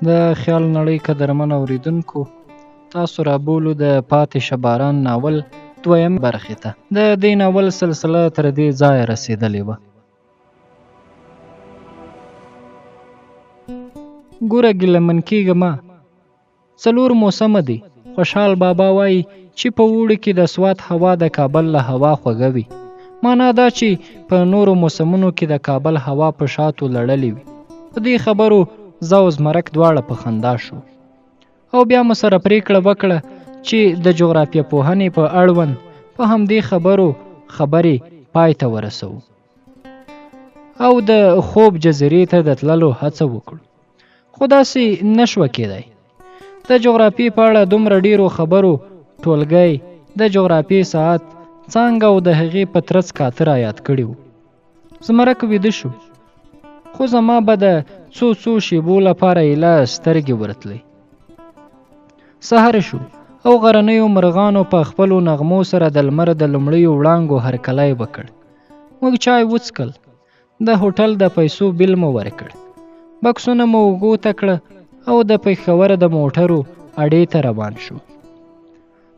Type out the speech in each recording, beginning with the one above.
د خیال نړۍ قدرمن اوریدونکو، تاسو رابولو د پاتې شه باران ناول دویم برخې ته. د دې ناول سلسله تر دې ځایه رسېدلې وه. ګوره ګیلمن کېږه مه، 4 موسمه دي. خوشحال بابا وایي چې په اوړي کې د سوات هوا د کابل له هوا خوږه وي. معنا دا چې په نورو موسمونو کې د کابل هوا په شاتو لړلې وي. په دې خبرو زه او زمرک دواړه په خندا شو او بیا مو سره پریکړه وکړه چې د جغرافیه پوهنې په اړوند په همدې خبرو خبرې پای ته ورسوو او د خوب جزیرې ته د تللو هڅه وکړو. خو داسې نشوه کېدی. د جغرافیې په اړه دومره ډیرو خبرو ټولګی د جغرافیې ساعت څانګه او د هغې په ترڅ کاته را یاد کړي وو. زمرک ویده شو، خو زما به د څو شیبو لپاره ایله سترګې ورتلې. سهار شو او غرنیو مرغانو په خپلو نغمو سره د لمر د لومړیو وړانګو هرکلی وکړ. موږ چای وڅښل، د هوټل د پیسو بیل مو ورکړ، بکسونه مو اوږو ته کړه او د پېښور د موټرو اډې ته روان شو.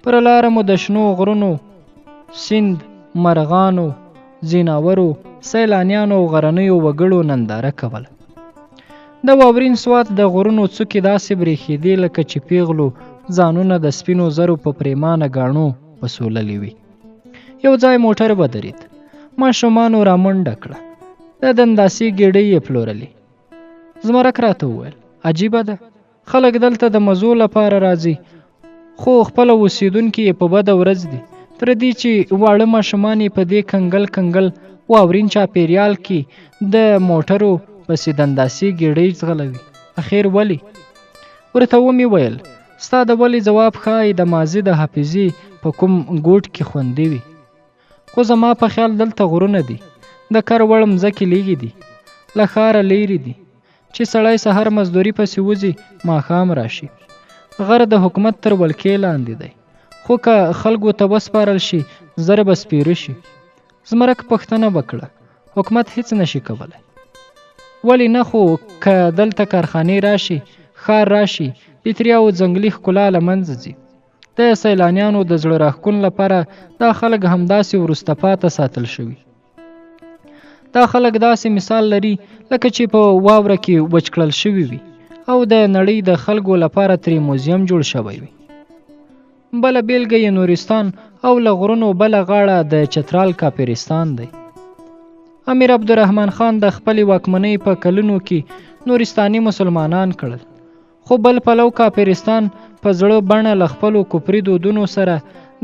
پر لاره مو د شنو غرونو، سیند، مرغانو، ځناورو، سیلانیانو او غرنیو وګړو ننداره کوله. د واورین سوات د غرونو څوکې داسې برېښېدې لکه چې پیغلو ځانونه د سپینو زرو په پریمانه ګاڼو وسوللي وي. یو ځای موټر ودرېد. ماشومانو رامنډه کړه. د دنداسې ګېډۍ یې پلورلې. زمرک راته وویل عجیبه ده، خلک دلته د مزو لپاره راځي، خو خپله اوسېدونکي یې په بده ورځ دي، تر دې چې واړه ماشومان یې په دې کنګل واورین چاپېریال کې د موټرو پسې دنداسې ګېډۍ ځغلوي. اخیر ولې؟ ورته ومې ویل ستا د ولې ځواب ښایي د ماضي د حافظې په کوم ګوټ کې خوندي وي. خو زما په خیال دلته غرونه دي، د کر وړ مځکې لیږي دي، له ښاره لیرې دي، چې سړی سهار مزدوري پسې وځي ماښام راشي. غر د حکومت تر ولکې لاندې دی، خو که خلکو ته وسپارل شي زر به سپیره شي. زمرک پوښتنه وکړه حکومت هیڅ نشي کولی؟ ولې نه، خو که دلته کارخانې راشي، ښار راشي، پیتریا او ځنګلي ښکلا له منځه ځي. د سیلانیانو د زړه راښکون لپاره دا خلک همداسې وروسته پاته ساتل شوي. دا خلک داسې مثال لري لکه چې په واوره کې وچ کړل شوي وي او د نړۍ د خلکو لپاره ترې موزیم جوړ شوی وي. بله بیلګه یې نورستان او له غرونو بله غاړه د چترال کاپیرستان دی. امیر عبدالرحمن خان د خپلې واکمنۍ په کلونو کې نورستاني مسلمانان کړل، خو بل پلو کاپیرستان په زړه بڼه له خپلو کفري دودونو سره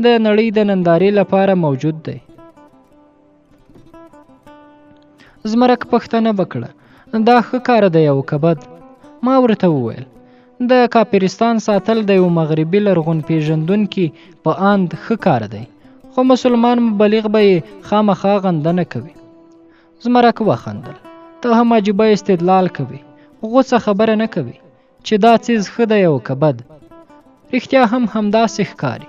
د نړۍ د نندارې لپاره موجود دی. زمرک پوښتنه وکړه دا ښه کار دی او که بد؟ ما ورته وویل د کاپیرستان ساتل د یو مغربي لرغون پیژندونکي په اند ښه کار دی، خو مسلمان مبلغ به یې خامخا غندنه کوي. زمرک وخندل. ته هم عجیبه استدلال کوي، غوڅه خبره نه کوي چې دا څیز ښه دی او که بد. رښتیا هم همداسې ښکاري.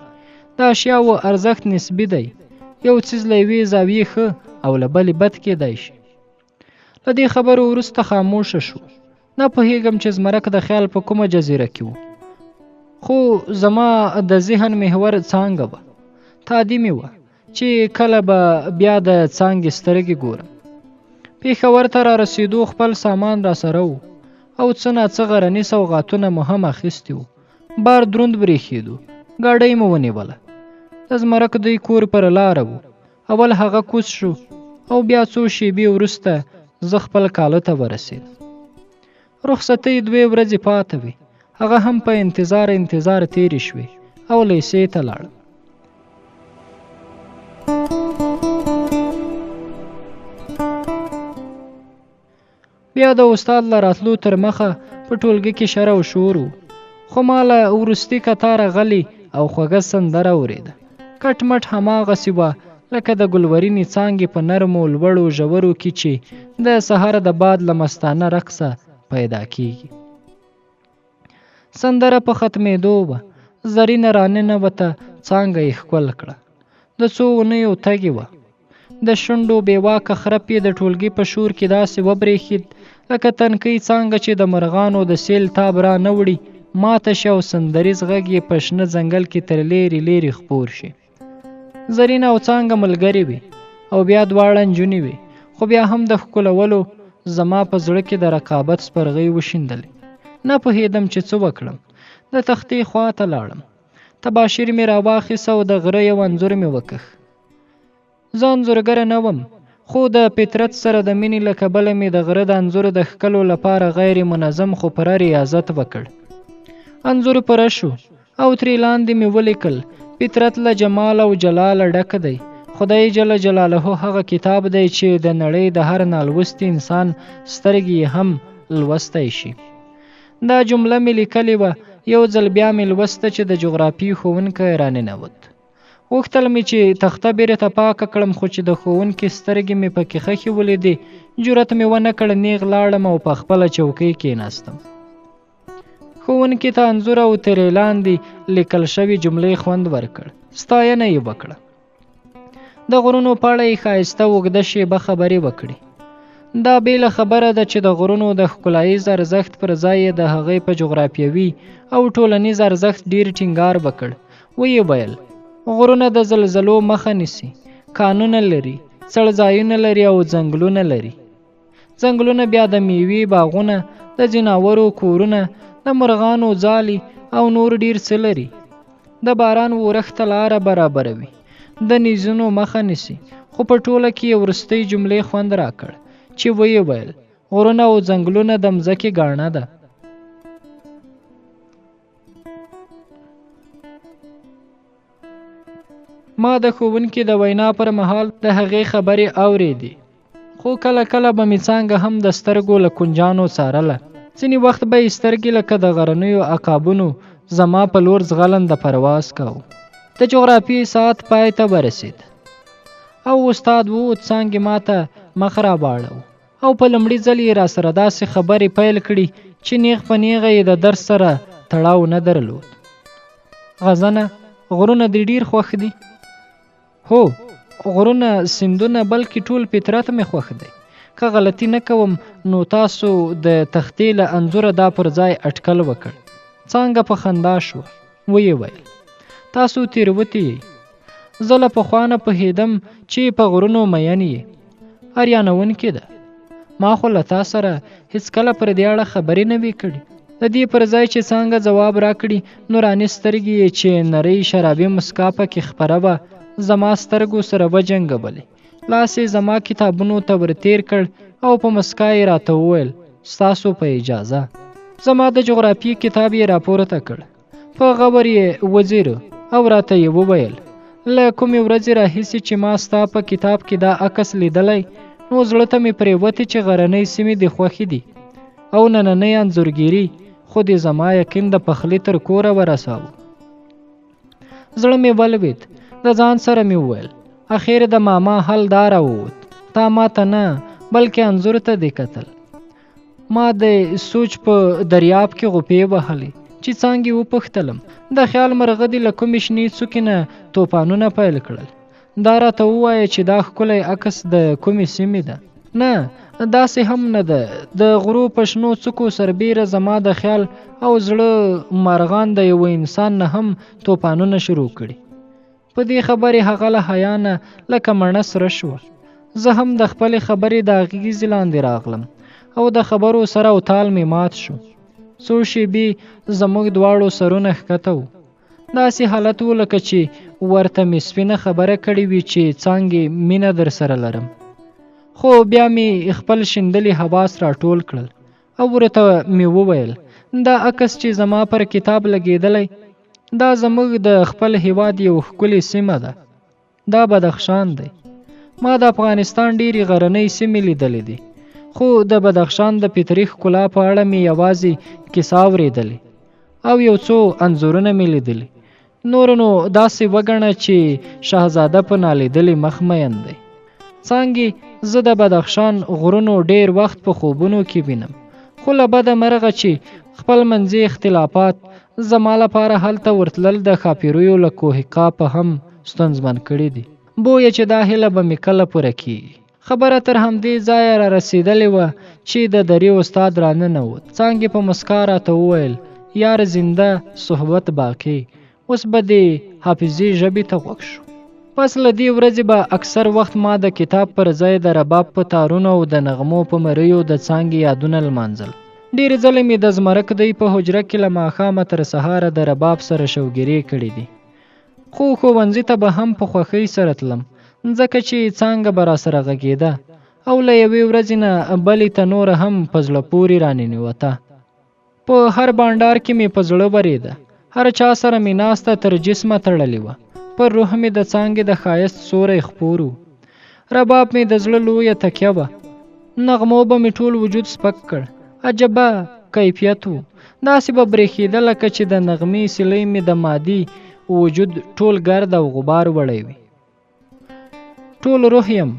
د اشیاو ارزښت نسبي دی. یو څیز له یوې زاویې ښه او له بلې بد کېدی شي. له دې خبرو وروسته خاموشه شو. نه پوهېږم چې زمرک د خیال په کومه جزیره کې و، خو زما د ذهن محور څانګه وه. تادي مې وه چې کله به بیا د څانګې سترګې ګورم. پېښور ته را رسېدو خپل سامان را سره و او څه ناڅه غرني سوغاتونه مو هم اخیستي وو. بار دروند برېښېدو. ګاډۍ مو ونیوله. د زمرک دوی کور پر لاره و. اول هغه کوز شو او بیا څو شېبې وروسته زه خپل کاله ته ورسېدم. رخصتۍ 2 ورځې پاته وې. هغه هم په انتظار تېرې شوې او لیسې ته لاړم. بیا د استاد له راتلو تر مخه په ټولګي کې شر او شور و، خو ما له وروستي کتاره غلې او خوږه سندره اورېده. کټ مټ هماغسې وه لکه د ګلورینې څانګې په نرمو لوړو ژورو کې چې د سهار د باد له مستانه رقصه پیدا کېږي. سندره په ختمېدو وه. زرینه راننوته، څانګه یې ښکل کړه. د څو اونیو تږې وه. د شونډو بېواکه خرپ یې د ټولګي په شور کې داسې وبرېښید لکه تنکۍ څانګه چې د مرغانو د سیل تاب را نه وړي، ماته شي او سندریز غږ یې په شنه ځنګل کې تر لیرې لیرې خپور شي. زرین او څانګه ملګرې وي او بیا دواړه نجونې وي، خو بیا هم د ښکلولو زما په زړه کې د رقابت سپرغۍ وشیندلې. نه پوهېدم چې څه وکړم. د تختې خوا ته لاړم. تباشیر مې راواخیست او د غره یو انځور مې وکښ. زه انځورګره نه وم، خو د فطرت سره د مینې له کبله مې د غره د انځور د ښکلو لپاره غیر منظم خو پوره ریاضت وکړ. انځور پوره شو او ترې لاندې مې ولیکل: فطرت له جمال او جلاله ډک دی. خدای جل جلاله هغه کتاب دی چې د نړۍ د هر نالوستي انسان سترګې هم لوستی شي. دا جمله مې لیکلې وه، یو ځل بیا مې لوسته چې د جغرافیې ښوونکی راننوت. غوښتل مې چې تخته بیرته پاکه کړم، خو چې د ښوونکي سترګې مې پکې خښې ولیدې، جرأت مې ونه کړ. نیغ لاړم او په خپله چوکۍ کېناستم. ښوونکي ته انځور او ترې لاندې لیکل شوي جملې خوند ورکړ. ستاینه یې وکړه. د غرونو په اړه یې ښایسته اوږده شیبه خبرې وکړې. دا بیله خبره ده چې د غرونو د ښکلاییز ارزښت پر ځای یې د هغې په جغرافیوي او ټولنیز ارزښت ډېر ټینګار وکړ. ویې ویل: غرونه د زلزلو مخه نیسي، کانونه لري، څړځایونه لري او ځنګلونه لري. ځنګلونه بیا د میوې باغونه، د ځناورو کورونه، د مرغانو ځالې او نور ډېر څه لري. د باران ورښت ته لاره برابروي، د نیزونو مخه نیسي. خو په ټوله کې یې وروستۍ جملې خوند راکړ چې ویې ویل: غرونه او ځنګلونه د مځکې ګاڼه ده. ما د ښوونکي د وینا پر مهال د هغې خبرې اورېدې، خو کله کله به مې څانګه هم د سترګو له کونجانو څارله. ځینې وخت به یې سترګې لکه د غرنیو عقابونو زما په لور ځغلنده پرواز کاوه. د جغرافیې ساعت پای ته ورسېد او استاد ووت. څانګې ما ته مخ را واړو او په لومړي ځل یې راسره داسې خبرې پیل کړي چې نیغ په نیغه یې د درس سره تړاو نه درلود. غزنه، غرونه دې ډېر خوښ دي؟ هو، غرونه، سیندونه، بلکې ټول فطرت مې خوښ دی. که غلطي نه کوم نو تاسو د تختې له انځوره دا پر ځای اټکل وکړ. څانګه په خندا شوه. ویې ویل: تاسو تېروتې یې. زه له پخوا نه پوهېدم چې په غرونو مین یې. اریانوونکې ده. ما خو له تا سره هېڅکله پر دې اړه خبرې نه وې کړې. د دې پر ځای چې څانګه ځواب راکړي، نوراني سترګې یې چې نرۍ شرابي مسکا پکې خپره وه زما سترګو سره وجنګولې. لاس یې زما کتابونو ته ورتېر کړ او په مسکا یې راته وویل: ستاسو په اجازه. زما د جغرافیې کتاب یې راپورته کړ. په غور یې وځیره او راته یې وویل: له کومې ورځې راهیسې چې ما ستا په کتاب کې دا عکس لیدلی، نو زړه ته مې پرېوتې چې غرنۍ سیمې دې خوښې دي او نننۍ انځورګیري خو دې زما یقین د پخلي تر کوره ورساوه. زړه مې ولوېد. د ځان سره مې وویل: اخیر د ماما حل دا راووت. تا ما ته نه بلکې انځور ته دې کتل. ما د سوچ په دریاب کې غوپې وهلې چې څانګې وپوښتلم: د خیال مرغه دې له کومې شنې څوکې نه توپانونه پیل کړل؟ دا راته ووایه چې دا ښکلی عکس د کومې سیمې ده. نه، داسې هم نه ده. د غرو په شنو څوکو سربیره زما د خیال او زړه مرغان د یو انسان نه هم توپانونه شروع کړي. په دې خبرې هغه له حیا نه لکه مڼه سره شوه. زه هم د خپلې خبرې د اغېزې لاندې راغلم او د خبرو سره او تال مې مات شو. څو شېبې زموږ دواړو سرونه ښکته وو. داسې حالت و لکه چې ورته مې سپینه خبره کړې وي چې څانګې مینه در سره لرم. خو بیا مې خپل شیندلي حواس راټول کړل او ورته مې وویل: دا عکس چې زما پر کتاب لګېدلی، دا زموږ د خپل هیواد یو ښکلې سیمه ده. دا بدخشان دی. ما د افغانستان ډېرې غرنۍ سیمې لیدلې دي، خو د بدخشان د فطري ښکلا په اړه مې یوازې کیسه اورېدلې او یو څو انځورونه مې لیدلي. نور نو داسې وګڼه چې شهزاده په نالیدلي مخ مین دی. څانګې، زه د بدخشان غرونو ډېر وخت په خوبونو کې وینم، خو له بده مرغه چې خپل منځي اختلافات زما لپاره هلته ورتلل د ښاپیریو له کوه قاف هم ستونزمن کړي دي. بویه چې دا هیله به مې کله پوره کېږي. خبره تر همدې ځایه را رسېدلې وه چې د درې استاد را ننوت. څانګې په مسکا راته وویل یار زنده صحبت باقي، اوس به دې حافظې ژبې ته غوږ شو. پس له دې ورځې به اکثر وخت ما د کتاب پر ځای د رباب په تارونو او د نغمو په مریو د څانګې یادونه لمانځل. ډېرې ځلې مې د زمرک دی په حجره کې له ماښامه تر سهاره د رباب سره شوګیرې کړې دي. خو ښوونځي ته به هم په خوښۍ سره تلم، ځکه چې څانګه به راسره غږېده او له یوې ورځې نه بلې ته نوره هم په زړه پورې راننوته. په هر بانډار کې مې په زړه برېده، هر چا سره مې ناسته تر جسمه تړلې وه. پر روح مې د څانګې د ښایست سوری خپور و. رباب مې د زړه لویه تکیه وه. نغمو به مې ټول وجود سپک کړ. عجبه کیفیت و، داسې به برېښېده لکه چې د نغمې سیلۍ مې د مادي وجود ټول ګرد او غبار وړی وي. ټول روح یم،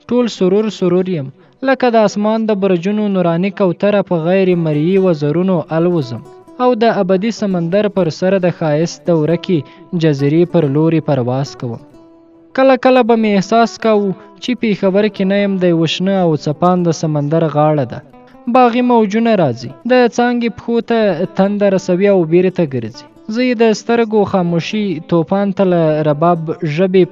ټول سرور یم، لکه د اسمان د برجونو نوراني کوتره په غیر مرئي وزرونو الوزم او د ابدي سمندر پر سر د ښایست د ورکې جزیرې پر لوري پرواز کوم. کله کله به مې احساس کاوه چې پېښور کې نه یم، د یوه شنه او څپان د سمندر غاړه ده. باغي موجونه راځي، د څانګې پښو ته تنده رسوي او بیرته ګرځي. زه یې د سترګو خاموشي توپان ته له رباب ژبې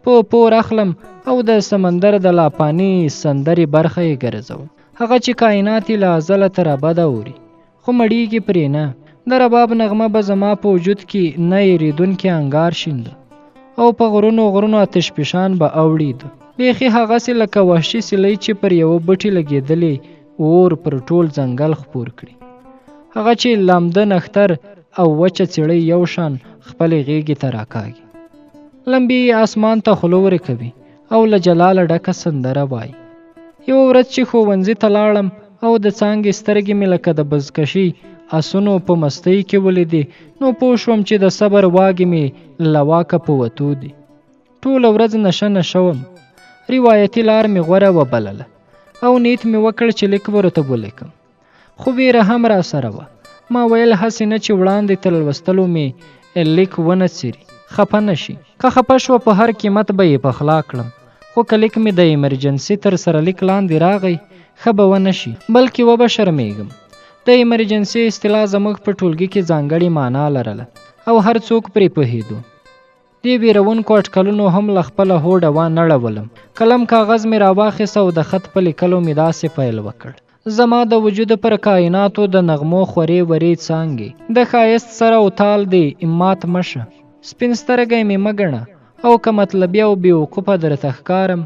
په پور اخلم او د سمندر د لاپاني سندرې برخه یې ګرځوم. هغه چې کائنات یې له ازله تر ابده اوري خو مړیږي پرې نه. د رباب نغمه به زما په وجود کې نه هېرېدونکی انګار شینده او په غرونو آتش فشان به اوړېده. بیخي هغسې لکه وحشي سیلۍ چې پر یوه بوټي لګېدلې اور پر ټول ځنګل خپور کړي. هغه چې لامده نښتر او وچه څېړۍ یو شان خپلې غېږې ته راکاږي. لمبې یې اسمان ته خوله ورکوي او له جلاله ډکه سندره وایي. یوه ورځ چې ښوونځي ته لاړم او د څانګې سترګې مې لکه د بزکشي اسونو په مستۍ کې ولیدې، نو پوه شوم چې د صبر واګې مې له واکه په وتو دي. ټوله ورځ نشه وم. روایتي لار مې غوره وبلله او نیت مې وکړ چې لیک ورته ولیکم، خو ویره هم را سره وه. ما ویل هسې نه چې وړاندې تر لوستلو مې لیک ونه څیري، خفه نه شي. که خفه شوه په هر قیمت به یې پخلا کړم، خو که لیک مې د ایمرجنسي تر سره لیک لاندې راغی ښه به ونه شي، بلکې وبه شرمېږم. د ایمرجنسي اصطلاح زموږ په ټولګي کې ځانګړې معنا لرله او هر څوک پرې پوهېدو. دې ویرونکو اټکلونو هم له خپله هوډه وانړولم. قلم کاغذ مې راواخیست او د خط په لیکلو مې داسې پیل وکړ: زما د وجود پر کائناتو د نغمو خورې ورې څانګې، د ښایست سره او تال دې مات مشه، سپین سترګی مې مه ګڼه او که مطلبي او بېوقوفه درته ښکارم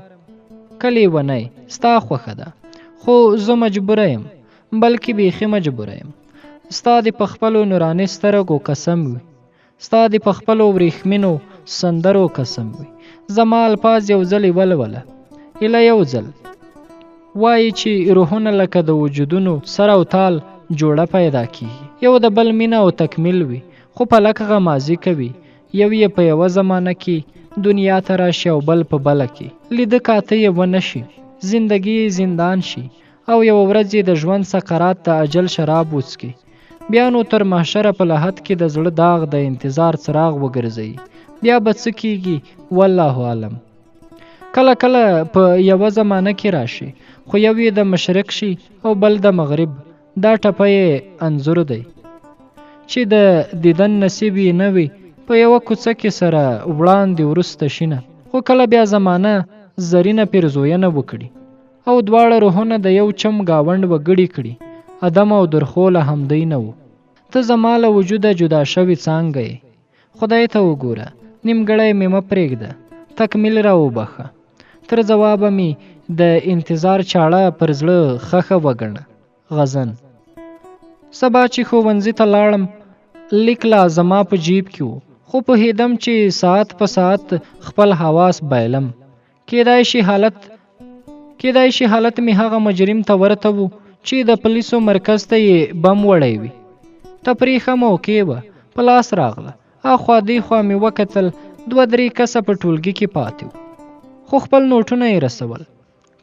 که لیونی ستا خوښه ده، خو زه مجبوره یم، بلکې بیخي مجبوره یم. ستا دې په خپلو نوراني سترګو قسم وي، ستا دې په خپلو وریښمینو سندرو قسم وي. زما الفاظ یو ځل ولوله، ایله یو ځل وایي چې روحونه لکه د وجودونو سر او تال جوړه پیدا کیږي، یو د بل مینه او تکمیل وي، خو پلک غمازي کوي. یو یې په یوه زمانه کې دنیا ته راشي او بل په بله کې لیده کاته یې ونه شي، زندګي یې زندان شي او یوه ورځ یې د ژوند سقرات د اجل شراب وڅکي. بیا نو تر محشره په لحد کې د زړه داغ د انتظار څراغ وګرځوي. بیا به څه کیږي والله عالم. کله کله په یوه زمانه کې راشي، خو یو یې د مشرق شي او بل د مغرب. دا ټپه یې انځور دی چې د دیدن نصیب یې نه وي، په یوه کوڅه کې سره وړاندې وروسته شینه. خو کله بیا زمانه زرینه پیرزوینه وکړي او دواړه روحونه د یو چم گاونډ وګړي کړي. ادم او درخو له همدی نه و. ته زما له وجوده جدا شوې څانګه یې، خدای ته وګوره، نیمګړی مې مه پرېږده، تکمیل را وبخه. تر ځوابه مې د انتظار چاړه پر زړه خښه وګڼه. غزن. سبا چې ښوونځي ته لاړم، لیک لا زما په جیب کې و، خو پوهېدم چې ساعت په ساعت خپل حواس بایلم. کیدای شي حالت مې هغه مجرم ته ورته و چې د پولیسو مرکز ته یې بم وړی وي. تفریحه موقع وه، په لاس راغله. اخوا دیخوا مې وکتل، 2-3 کسه په ټولګي کې پاتې وو، خو خپل نوټونه یې رسول.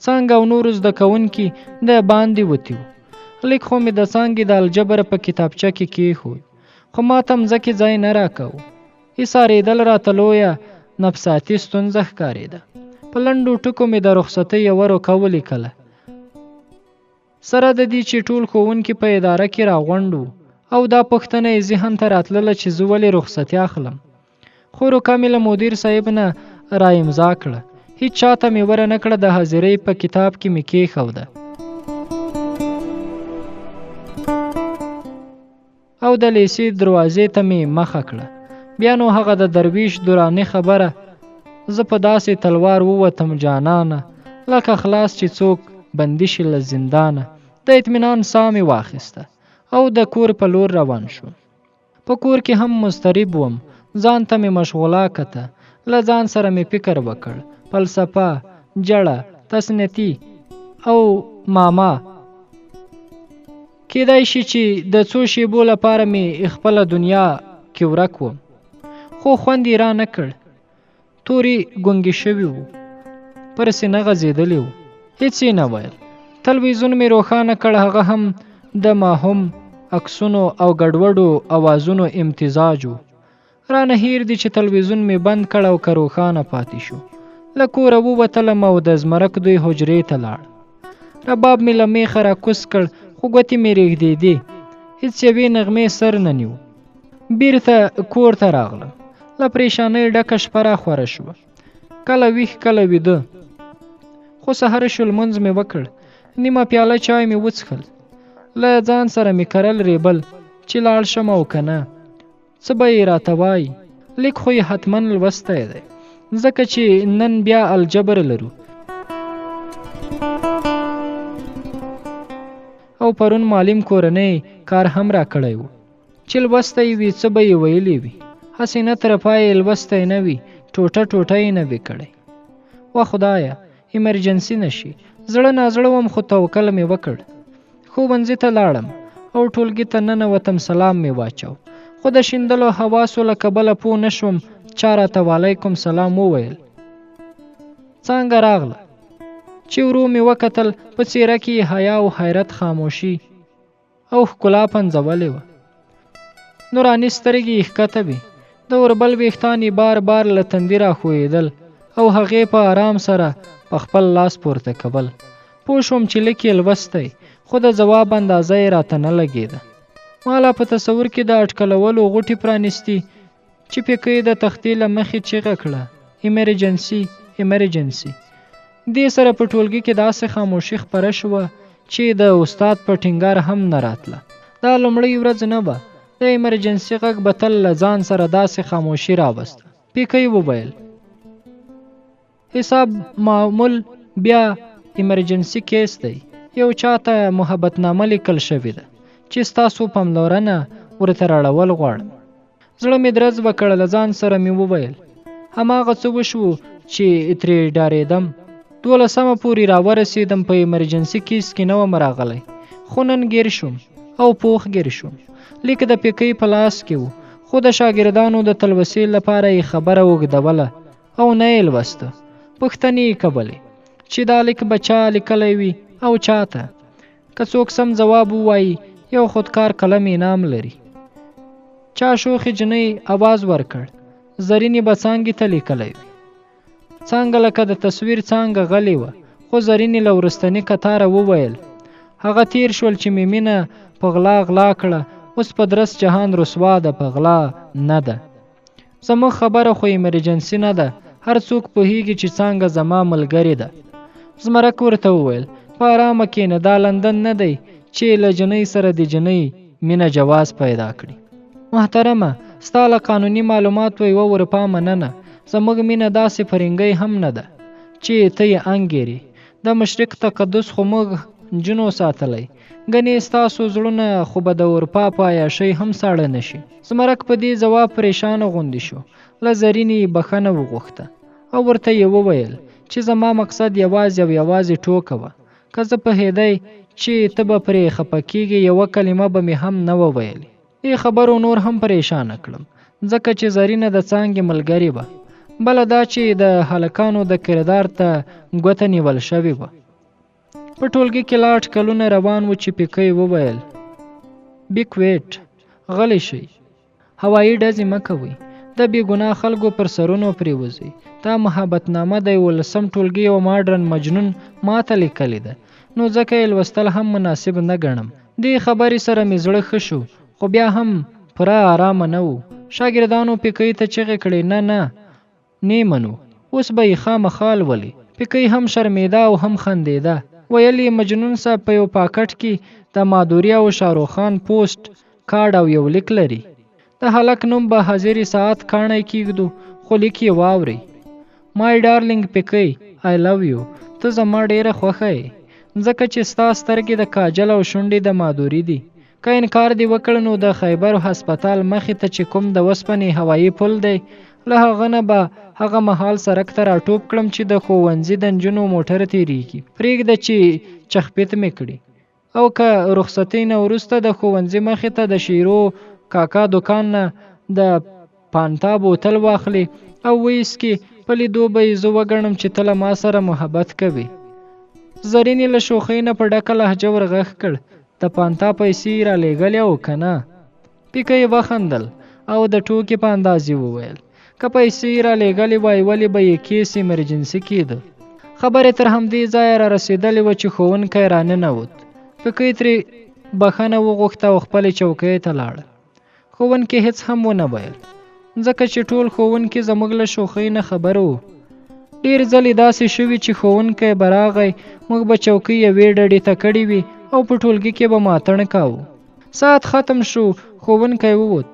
څانګه او نورو زده کوونکي د باندې وتي وو. لیک خو مې د څانګې د الجبر په کتابچه کې کېښود، خو ما ته مځکې ځای نه راکاوه. ایسارېدل راته لویه نفسیاتي ستونزه ښکارېده. په لنډو ټکو مې د رخصتۍ یوه روکه ولیکله. سره د دې چې ټول ښوونکي په اداره کې راغونډ وو او دا پوښتنه یې ذهن ته راتلله چې زه ولې رخصتي اخلم. خو روکه مې له مدیر صاحب نه را امضا کړه. هیڅ چاته مې ور نه کړه. د حاضرۍ په کتاب کې مې کېښوده او د لیسې دروازې ته مې مخه کړه. بیا نو هغه د درویش درانه خبره، زه په داسې تلوار ووتم جانانه، لکه خلاص چې څوک بندي شي له زندانه. د اطمینان ساه مې واخیسته او د کور په لور روان شوم. په کور کې هم مضطرب وم. ځان ته مې مشغوله کته. له ځان سره مې فکر وکړ. فلسفه، جړه، تسنیتي او ماما. کېدای شي چې د څو شیبو لپاره مې خپله دنیا کې ورک وم. خو خوند یې را نه کړ. تورې ګونګې شوي وو، پر سینه غځېدلې وو. هېڅ یې نه ویل. تلویزیون مې روښانه کړ. هغه هم د ماهم عکسونو او ګډوډو اوازونو امتزاج وو. رانه هیر دي چې تلویزیون مې بند کړ او که روښانه پاتې شو. له کوره ووتلم او د زمرک دوی حجرې ته لاړ. رباب مې له میخه را کوز کړ خو ګوتې مې رېږدېدې. هېڅ یوې نغمې سر نه نیو. بیرته کور ته راغلم. له پریشانۍ ډکه شپه را خوره شوه. کله ویښ کله ویده. خو سهار شو، لمونځ مې وکړ. نیمه پیاله چای مې وڅښل. له ځان سره مې کرل ریبل چې لاړ شم او که نه. څه به یې راته وایي. لیک خو یې حتما لوستی دی، ځکه چې نن بیا الجبر لرو او پرون معلم کورنۍ کار هم را کړی و. چې لوستی وي څه به یې ویلی وي. هسې نه تر پایه لوستی نه وي، ټوټه ټوټه یې نه وي کړی. وا خدایه، ایمرجنسي نه شي. زړه نازړه وم خو توکل مې وکړ. ښوونځي ته لاړم او ټولګي ته ننوتم. سلام مې واچو خو د شیندلو حواسو له کبله پوه نه شوم چا راته وعلیکم سلام وویل. څانګه راغله چې ورو مې وکتل. په څېره کې حیا او حیرت، خاموشي او ښکلا پنځولې وه. نوراني سترګې یې ښکته وې. د اوربل ویښتان یې بار بار له تندي را ښویېدل او هغې په آرام سره په خپل لاس پورته کول. پوه شوم چې لیک یې لوستی، خو د ځواب اندازه یې راته نه لګېده. ما لا په تصور کې د اټکلولو غوټې پرانیستي چې پیکۍ د تختې له مخې چیغه کړه، ایمرجنسي ایمرجنسي. دې سره په ټولګي کې داسې خاموشي خپره شوه چې د استاد په ټینګار هم نه راتله. دا لومړۍ ورځ نه وه. د ایمرجنسي غږ به تل له ځان سره داسې خاموشي راوسته. پیکۍ وویل حساب معمول، بیا ایمرجنسي کیس دی. یو چاته محبتنامه لیکل شوې ده چې ستاسو پاملرنه ورته راړول غواړم. زړه مې درز وکړ. له ځان سره مې وویل هماغه څه وشو چې ترې ډارېدم. 12 پورې راورسېدم. په ایمرجنسي کیس کې نه وم راغلی، خو نن ګیر شوم او پوخ ګیر شوم. لیک د پیکۍ په لاس کې و، خو د شاګردانو د تلوسې لپاره یې خبره اوږدوله او نه یې لوسته. پوښتنې یې کولې چې دا لیک به چا لیکلی وي او چاته. که څوک سم ځواب ووایي، یو خودکار قلم انعام لري. چا شوخې جنۍ आवाज ورکړ، زرینې به څانګې ته لیکلی وي. څانګه لکه د تصویر څانګه غلې وه، خو زرینې له وروستني کتاره وویل هغه تیر شول چې مې مینه په غلا غلا کړه. اوس په درس جهان رسوا ده، په غلا نه ده. زموږ خبره خو ایمرجنسي نه ده. هر څوک پوهیږي چې څانګه زما ملګرې ده. زمرک ورته وویل په آرامه کښېنه، دا لندن نه دی چې له جنۍ سره د جنۍ مینه جواز پیدا کړي. محترمه، ستا له قانوني معلوماتو یوه ورپا مننه. زموږ مینه داسې فرنګۍ هم نه ده چې ته یې انګېرې. د مشرق تقدس خو موږ جنو ساتلی. ګنې ستاسو زړونه خو به د اروپا په عیاشۍ هم ساړه نه شي. زمرک په دې ځواب پریشانه غوندې شو. له زرینې بخښنه وغوښته او ورته یې وویل چې زما مقصد یوازې او یوازې ټوکه وه. که زه پوهېدی چې ته به پرې خفه کېږې، یوه کلمه به مې هم نه وویلې. دې خبرو نور هم پریشانه کړم، ځکه چې زرینه د څانګې ملګرې وه. بله دا چې د هلکانو د کردار ته ګوته نیول شوې وه. په ټولګي کې لا اټکلونه روان و چې پیکۍ وویل بی کویټ، غلی شئ، هوایي ډزې مه کوئ. د بې ګناه خلکو پر سرونو پریوځي. دا محبتنامه د 11 ټولګي یو ماډرن مجنون ماته لیکلې ده، نو ځکه یې لوستل هم مناسب نه ګڼم. دې خبرې سره مې زړه ښه شو، خو بیا هم پوره آرامه نه و. شاګردانو پیکۍ ته چغې کړې، نه نه نه منو، اوس به یې خامخا لولي. پیکۍ هم شرمېده او هم خندېده. ویل یې مجنون صاحب په یو پاکټ کې د مادوریا او شاهرخ خان پوسټ کارډ او یو لیک لري. د هلک نوم به حاضر ساعت کاڼی کېږدو، خو لیک یې واورئ. مای ډارلینګ پیکۍ، آی لو یو. ته زما ډېره خوښه یې، ځکه چې ستا سترګې د کاجل او شونډې د مادوري دي. که انکار دې وکړ نو د خیبر هسپتال مخې ته چې کوم د وسپنې هوایي پل دی، له هغه نه به هغه مهال سړک ته راټوپ کړم چې د ښوونځي د نجونو موټر تېرېږي. پرېږده چې چخپیت مې کړي. او که رخصتۍ نه وروسته د ښوونځي مخې ته د شیرو کاکا دکان نه د پانتا بوتل واخلي او ویسکي، په لیدو به یې زه وګڼم چې ته له ما سره محبت کوي. زرینې له شوخۍ نه په ډکه لهجه ورغږ کړ، د پانتا پیسې را لېږلې او که نه؟ پیکۍ وخندل او د ټوکې په اندازې وویل، که پیسې را لېږلې وای ولې به یې کیس ایمرجنسي کېده. خبرې تر همدې ځایه را رسېدلې وه چې ښوونکی را ننوت. پیکۍ ترې بخښنه وغوښته او خپلې چوکۍ ته لاړه. ښوونکي هېڅ هم ونه ویل، ځکه چې ټول ښوونکي زموږ له شوخۍ نه خبر وو. ډېر ځلې داسې شوي چې ښوونکی به راغی، موږ به چوکۍ یوې ډډې ته کړې وي او په ټولګي کې به ماتڼ کاوه. ساعت ختم شو، ښوونکی ووت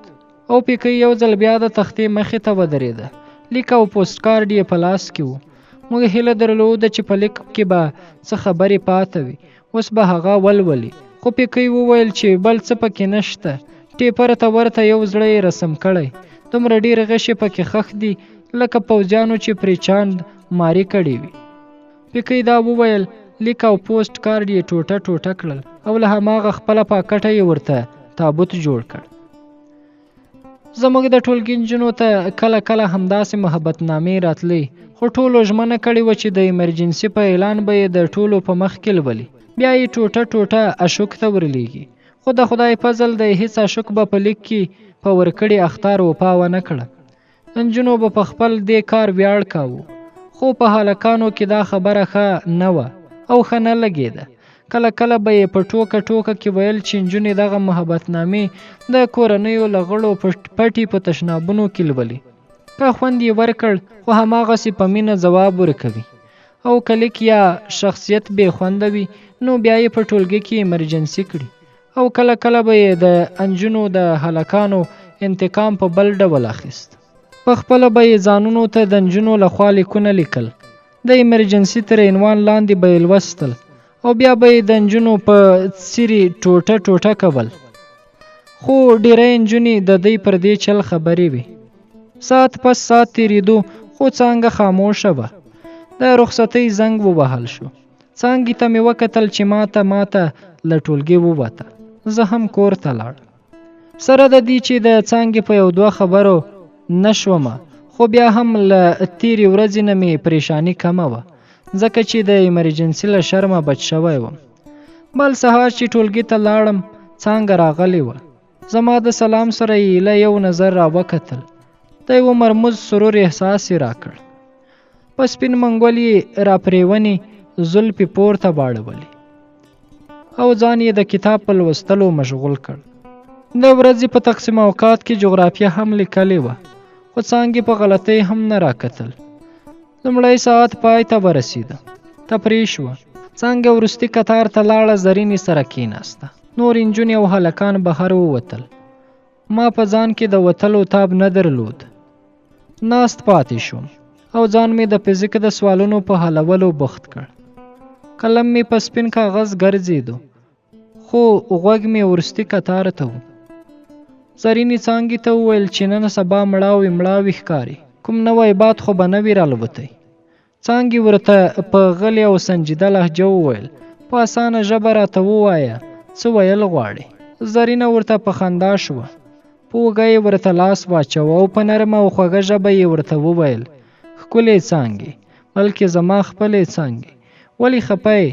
او پیکۍ یو ځل بیا د تختې مخې ته ودرېده. لیک او پوسټ کارډ یې په لاس کې و. موږ هیله درلوده چې په لیک کې به څه خبرې پاته وي، اوس به هغه ولولي. خو پیکۍ وویل چې بل څه پکې نشته. ټیپر ته ورته یو زړه یې رسم کړی، دومره ډېر غشې پکې خښ دي لکه پوځیانو چې پرې چاند ماري کړې وي. پیکۍ دا وویل. لیک او پوسټ کارډ یې ټوټه ټوټه کړل او له هماغه خپله پاکټه یې ورته تابوت جوړ کړ. زموږ د ټولګي نجونو ته کله کله همداسې محبتنامې راتلې، خو ټولو ژمنه کړې وه چې د ایمرجنسي په اعلان به یې د ټولو په مخ کې لولي، بیا یې ټوټه ټوټه اشوک ته ورلیږي. خو د خدای فضل دی، هېڅ اشوک به په لیک کې په ورکړې اخطار وفا ونه کړه. نجونو به په خپل دې کار ویاړ کاوه، خو په هلکانو کې دا خبره ښه نه وه او ښه نه لګېده. کله کله به یې په ټوکه ټوکه کې ویل چې نجونې دغه محبتنامې د کورنیو له غړو پټي په تشنابونو کې لولي. که خوند یې ورکړ، خو هماغسې په مینه ځواب ورکوي. او که لیک یا شخصیت بې خونده وي، نو بیا یې په ټولګي کې ایمرجنسي کړي. او کله کله به یې د انجونو د هلکانو انتقام په بل ډول اخیست. په خپله به یې ځانونو ته د نجونو لخوا لیکونه لیکل، د ایمرجنسي تر عنوان لاندې به یې لوستل او بیا به یې د نجونو په څیرې ټوټه ټوټه کول. خو ډېری نجونې د دوی پر دې چل خبرې وي. ساعت پس ساعت تېرېدو، خو څانګه خاموشه وه. د رخصتۍ زنګ ووهل شو. څانګې ته مې وکتل چې ماته له ټولګي ووته. زه هم کور ته لاړم. سره د دې چې د څانګې په یو دوه خبرو نه شومه، خو بیا هم له تېرې ورځې نه مې پریشاني کمه وه، ځکه چې د ایمرجنسي له شرمه بچ شوی وم. بل سهار چې ټولګي ته لاړم، څانګه راغلې وه. زما د سلام سره یې له یو نظر را وکتل. د یو مرموز سرور احساس یې راکړ. په سپین منګول یې را پرېونې زلفې پورته باړولې او ځان یې د کتاب په لوستلو مشغول کړ. د ورځې په تقسیم اوقات کې جغرافیه هم لیکلې وه، خو څانګې په غلطۍ هم نه راکتل. لومړی ساعت پای ته ورسېده. تفریح شوه. څانګه وروستي کتار ته لاړه، زرینې سره کېناسته. نور نجونې او هلکان بهر ووتل. ما په ځان کې د وتلو تاب نه درلود. ناست پاتې شوم او ځان مې د فزیک د سوالونو په حلولو بوخت کړ. قلم مې په سپین کاغذ ګرځېدو، خو غوږ مې وروستي کتار ته و. زرینې څانګې ته وویل چې نن سبا مړاوي ښکاري، کوم نوی باد خو به نه وي رالوتی. څانګې ورته په غلې او سنجیده لهجه وویل، په اسانه ژبه راته ووایه څه ویل غواړې. زرینه ورته په خندا شوه. په اوږه یې ورته لاس واچوه او په نرمه او خوږه ژبه یې ورته وویل، ښکلې څانګې، بلکې زما خپلې څانګې، ولې خفه یې؟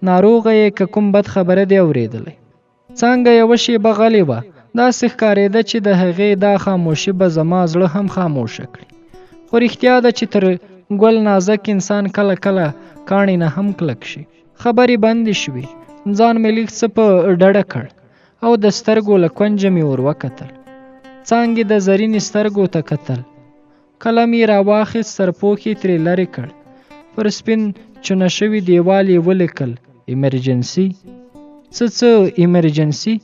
ناروغه یې که کوم بد خبره دې اورېدلی؟ څانګه یوه شېبه غلې وه داسې ښکارېده چې د هغې دا خاموشي به زما زړه هم خاموشه کړي. خو رښتیا ده چې تر ګل نازک انسان کله کله کاڼي نه هم کلک شي. خبرې بندې شوې. ځان مې لږ څه په ډډه کړ او د سترګو له کونجه مې ور وکتل. څانګې د زرینې سترګو ته کتل. قلم یې راواخیست، سرپوښ یې ترې لرې کړ. پر سپین چونه شوي دیوال یې ولیکل: ایمرجنسي. څه ایمرجنسي؟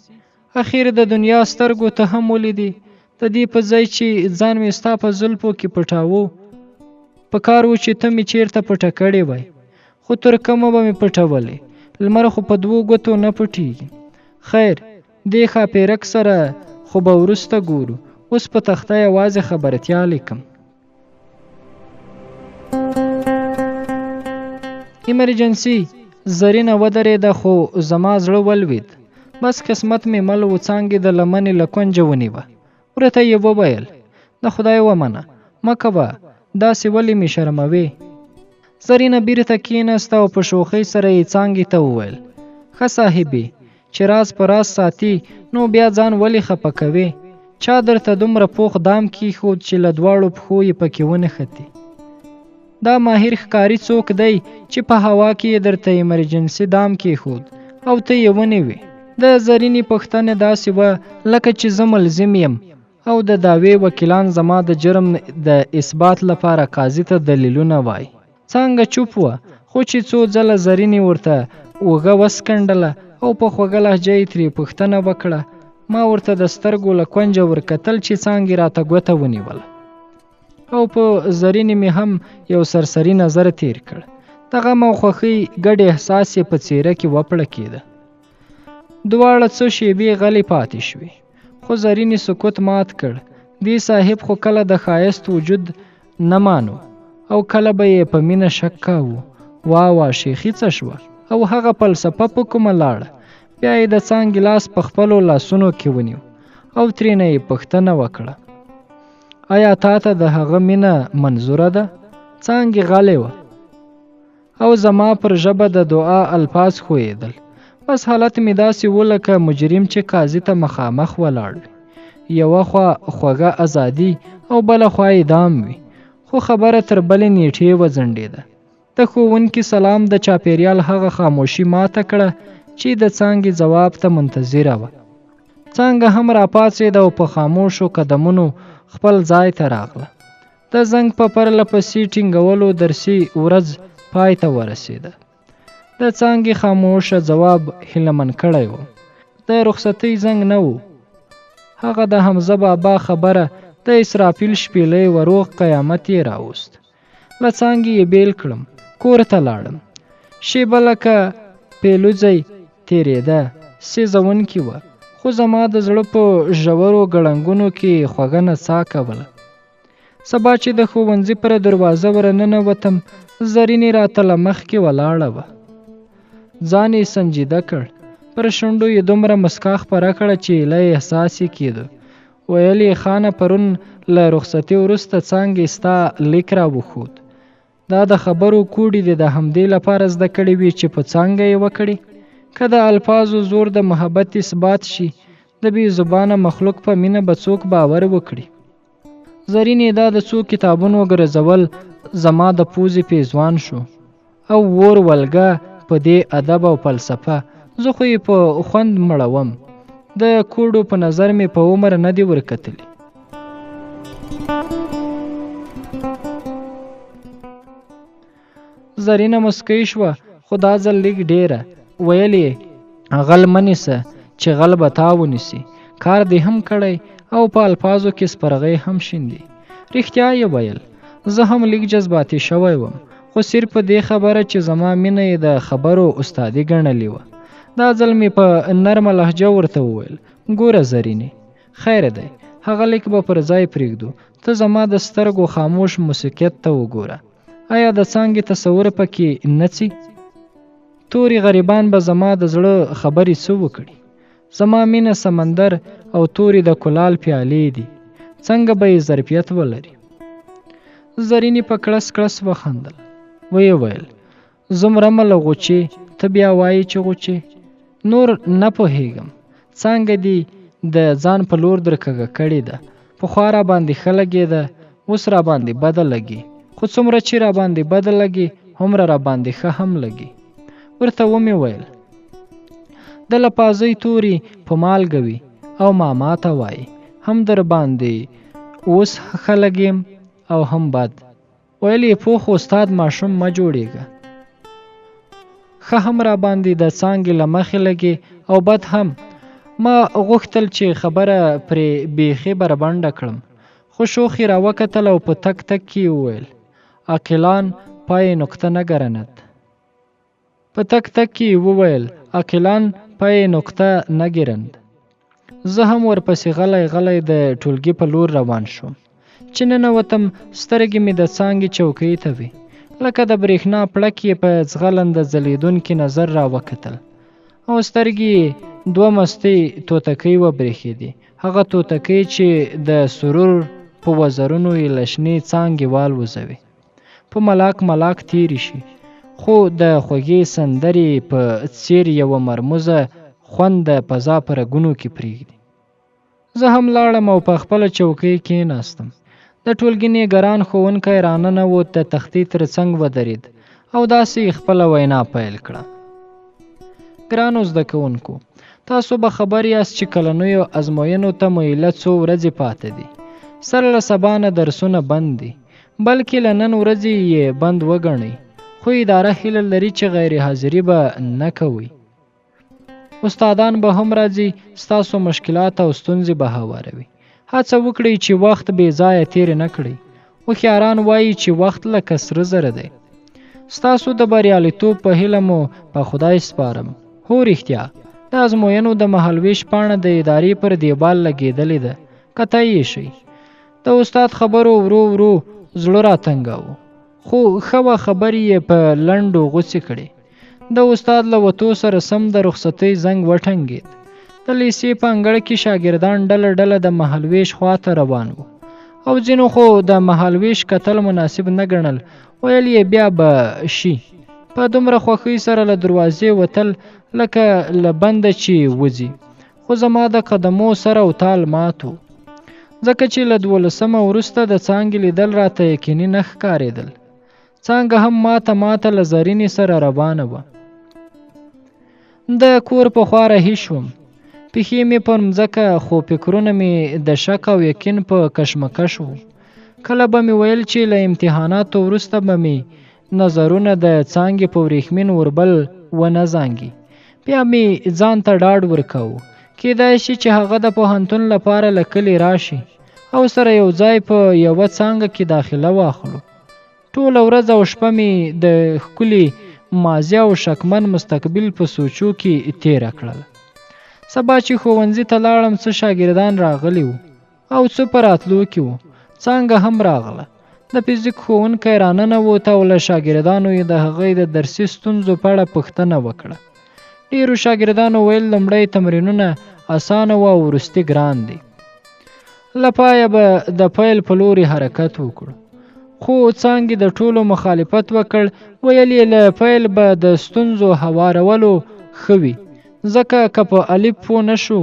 اخیر د دنیا سترګو ته هم ولیدې. د دې په ځای چې ځان مې ستا په زلفو کې پټاوه، په کار و چې ته مې چیرته پټه کړې وای. خو تر کومه به مې پټولې؟ لمر خو په 2 ګوتو نه پټېږي. خیر، دې ښاپېرک سره خو به وروسته ګورو. اوس په تخته یوازې خبرتیا لیکم. ایمرجنسي. زرینه ودرېده خو زما زړه ولوېد. بس قسمت مې مل و. څانګې د لمنې له کونجه ونیوه. ورته یې وویل: د خدای ومنه، مه کوه، داسې ولې مې شرموې؟ زرینه بیرته کېناسته او په شوخۍ سره یې څانګې ته وویل: ښه صاحبې، چې راز په راز ساتي نو بیا ځان ولې خفه کوې؟ چا درته دومره پوخ دام کېښود چې له 2 پښو یې پکې ونښتې؟ دا ماهر ښکاري څوک دی چې په هوا کې یې درته ایمرجنسي دام کېښود او ته یې ونیوې؟ د زرینې پوښتنه داسې وه لکه چې زه ملزم یم او د دعوې وکیلان زما د جرم د اثبات لپاره قاضي ته دلیلونه وایي. څانګه چوپ وه، خو چې څو ځله زرینې ورته اوږه وسکنډله او په خوږه لهجه یې ترې پوښتنه وکړه. ما ورته د سترګو له کونجه ورکتل چې څانګې راته ګوته ونیوله او په زرینې مې هم یو سرسري نظر تیر کړ. د غم او خوښۍ ګډ احساس یې په څېره کې وپړکېده. دواړه څو شېبې غلې پاتې شوې، خو زرینې سکوت مات کړ. دې صاحب خو کله د ښایست وجود نه مانو او کله به یې په مینه شک کاوه. وا شیخي څه شوه؟ او هغه فلسفه په کومه لاړه؟ بیا یې د څانګې لاس په خپلو لاسونو کې ونیو او ترېنه یې پوښتنه وکړه: آیا تا ته د هغه مینه منظوره ده؟ څانګې غلې وه او زما پر ژبه د دعا الفاظ ښویېدل. بس حالت مې داسې و لکه مجرم چې قاضي ته مخامخ ولاړ وي. یوه خوا خوږه ازادي او بله خوا اعدام وي. خو خبره تر بلې نیټې وځنډېده. د ښوونکي سلام د چاپېریال هغه خاموشي ماته کړه چې د څانګې ځواب ته منتظره وه. څانګه هم راپاڅېده او په خاموشو قدمونو خپل ځای ته راغله. د زنګ په پرله پسې ټینګولو درسي ورځ پای ته ورسېده. د څانګې خاموشه ځواب هیلهمن کړی و. د رخصتۍ زنګ نه و. هغه د حمزه بابا خبره د اسرافیل شپېلۍ و. روغ قیامت یې راوست. له څانګې یې بیل کړم. کور ته لاړم. شیبه لکه پیلوځی تېرېده، سېزونکې وه، خو زما د زړه په ژورو ګړنګونو کې خوږه نڅا کوله. سبا چې د ښوونځي پر دروازه ورننوتم، زرینې راته له مخکې ولاړه وه. ځان یې سنجیده کړ. پر شونډو یې دومره مسکا خپره کړه چې ایله احساس یې کېده. ویل یې: خانه، پرون له رخصتۍ وروسته څانګې ستا لیک راوښود. دا د خبرو کوډې دې د همدې لپاره زده کړې وي چې په څانګه یې وکړې. که د الفاظو زور د محبت اثبات شي، د بې زبانه مخلوق په مینه به څوک باور وکړي. زرینې دا د څو کتابونو ګرځول زما د پوزې پیزوان شو او ور ولګه په دې ادب او فلسفه. زه خو یې په خوند مړوم. د کوډو په نظر مې په عمر نه دي ورکتلي. زرینه مسکی شوه، خو دا ځل لږ ډېره. ویل یې: غل مه نیسه چې غل به تا ونیسي. کار دې هم کړی او په الفاظو کې سپرغۍ هم شیندي. رښتیا یې ویل. زه هم لږ جذباتي شوی وم، خو صرف په دې خبره چې زما مینه یې د خبرو استادي ګڼلې وه. دا ځل مې په نرمه لهجه ورته وویل: ګوره زرینې، خیر دی، هغه لیک به پر ځای پرېږدو. ته زما د سترګو خاموش موسیقیت ته وګوره. آیا د څانګې تصور پکې نڅي؟ توري غریبان به زما د زړه خبرې څه وکړي؟ زما مینه سمندر او توري د کلال پیالې دي. څنګه به یې ظرفیت ولري؟ زرینې په کړس کړس وخندل. ویې ویل: زه مرمه له غوچې، ته بیا وایې چې غوچې. نور نه پوهېږم. څانګه دې د ځان په لور درکږه کړې ده. پخوا را باندې ښه لګېده، اوس را باندې بده لګي، خو څومره چې را باندې بده لګي هومره را باندې ښه هم لګي. ورته ومې ویل د لپازۍ توري په مالګه وي او ماما ته وایي هم در باندې اوس ښه لګیم او هم بد. ویل یې پوخ استاد ماشوم مه جوړېږه، ښه هم را باندې د څانګې له مخې لګي او بد هم. ما غوښتل چې خبره پرې بیخي بربنډه کړم، خو شوخي را وکتل او په تک تک کې وویل عاقلان پای نقطه نگرند. په تک تک کې وویل عاقلان پای نقطه نگیرند. زه هم ورپسې غلی غلی د ټولګي په لور روان شوم. چې ننوتم سترګې مې د څانګې چوکۍ ته وې، لکه د برېښنا پړک یې په ځغلنده ځلېدونکي نظر را وکتل او سترګې یې دوه مستې توتکۍ وبرېښېدې، هغه توتکۍ چې د سرور په وزرونو یې له شنې څانګې والوزوي، په ملاک ملاک تېرې شي، خو د خوږې سندرې په څېر یوه مرموزه خوند د فضا په رګونو کې پرېږدي. زه هم لاړم او په خپله چوکۍ کېناستم. د ټولګي نګران ښوونکی راننوت، د تختې تر څنګ ودرېد او داسې خپله وینا پیل کړه. ګرانو زده کوونکو، تاسو به خبر یاست چې کلنیو ازموینو ته مهله څو ورځې پاتې دي. سره له سبا نه درسونه بند دي، بلکې له نن ورځې یې بند وګڼئ، خو اداره هیله لري چې غیر حاضري به نه کوئ. استادان به هم راځي، ستاسو مشکلات او ستونزې به هواروي. هڅه وکړئ چې وخت بې ځایه تیر نه کړئ. هوښیاران وایي چې وخت لکه سره زر دی. ستاسو د بریالیتوب په هیله مو په خدای سپارم. هو رښتیا د ازموینو د مهالویش پاڼه د ادارې پر دیوال لګېدلې ده، کته یې شئ. د استاد خبرو ورو ورو زړه راتنګاوه، خو ښه وه خبرې یې په لنډو غوڅې کړې. د استاد له وتو سره سم د رخصتۍ زنګ وټنګېد. د لیسې په انګړ کې شاګردان ډله ډله د مهالویش خواته روان وو او ځینو خو د مهالویش کتل مناسب نه ګڼل. ویل یې بیا به شي. په دومره خوښۍ سره له دروازې وتل لکه له بنده چې وځي، خو زما د قدمو سره او تال مات و، ځکه چې له 12 وروسته د څانګې لیدل راته یقیني نه ښکارېدل. څانګه هم ماته له زرینې سره روانه وه. د کور په خوا رهي شوم. پښې مې پر مځکه، خو فکرونه مې د شک او یقین په کشمکش وو. کله به مې ویل چې له امتحاناتو وروسته به مې نظرونه د څانګې په وریښمین اوربل ونه زانګي. بیا مې ځان ته ډاډ ورکاوه، کېدای شي چې هغه د پوهنتون لپاره له کلي راشي او سره یو ځای په یوه څانګه کې داخله واخلو. ټوله ورځ او شپه مې د ښکلي ماضي او شکمن مستقبل په سوچو کې تېره کړل. سبا چې ښوونځي ته لاړم څه شاګردان راغلي وو او څه په راتلو کې وو. څانګه هم راغله. د فزیک ښوونکی راننوت او له شاګردانو یې د هغې د درسي ستونزو په اړه پوښتنه وکړه. ډېرو شاګردانو ویل لومړی تمرینونه اسانه وو او وروستي ګران دي. له پایه به د پیل په لوري حرکت وکړو. خو څانګې د ټولو مخالفت وکړ. ویل یې له پیل به د ستونزو هوارولو ښه وي، ځکه که په الف پوه نه شو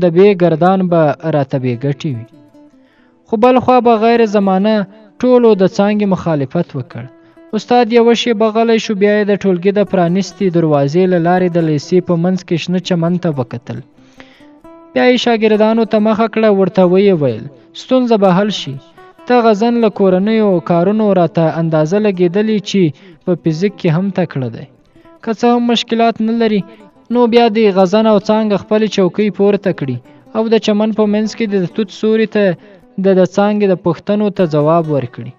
د بې ګردان به راته بې ګټې وي. خو بل خوا به غیر زمانه ټولو د څانګې مخالفت وکړ. استاد یوه شېبه غلی شو، بیا یې د ټولګي د پرانیستې دروازې له لارې د لیسې په منځ کې شنه چمن ته وکتل. بیا یې شاګردانو ته مخه کړه، ورته ویې ویل ستونزه به حل شي. ته غزن له کورنیو کارونو راته اندازه لګېدلې چې په فزیک کې هم تکړه دی. که څه هم مشکلات نه لري، نو بیا دې غزن او څانګه خپلې چوکۍ پورته کړي او د چمن په منځ کې د توت سوري ته د څانګې د پوښتنو ته ځواب ورکړي.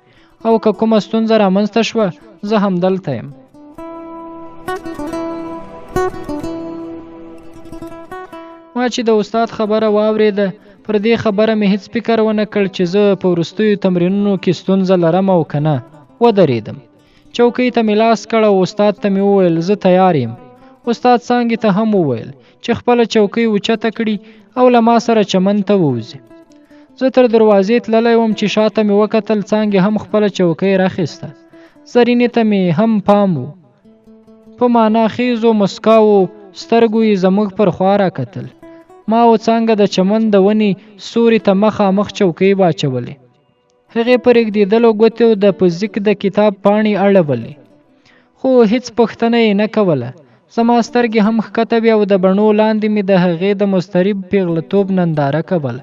او که کومه ستونزه رامنځته شوه، زه همدلته یم. ما چې د استاد خبره واورېده، پر دې خبره مې هیڅ فکر ونه کړ چې زه په وروستیو تمرینونو کې ستونزه لرم او که نه. ودرېدم. چوکۍ ته مې لاس کړ او استاد ته مې وویل زه تیار یم. استاد څانګې ته هم وویل چې خپله چوکۍ اوچته کړي او له ما سره چمن ته ووځي. زه تر دروازې تللی وم چې شاته مې وکتل، څانګې هم خپله چوکۍ راخیسته. زرینې ته مې هم پام و. په معنا خیزو مسکاوو سترګو یې زموږ پر خوا راکتل. ما او څانګه د چمن د ونې سوري ته مخامخ چوکۍ واچولې. هغې په رېږدېدلو ګوتو د فزیک د کتاب پاڼې اړولې، خو هیڅ پوښتنه یې نه کوله. زما سترګې هم ښکته وې او د بڼو لاندې مې د هغې د مضطرب پیغلتوب ننداره کوله.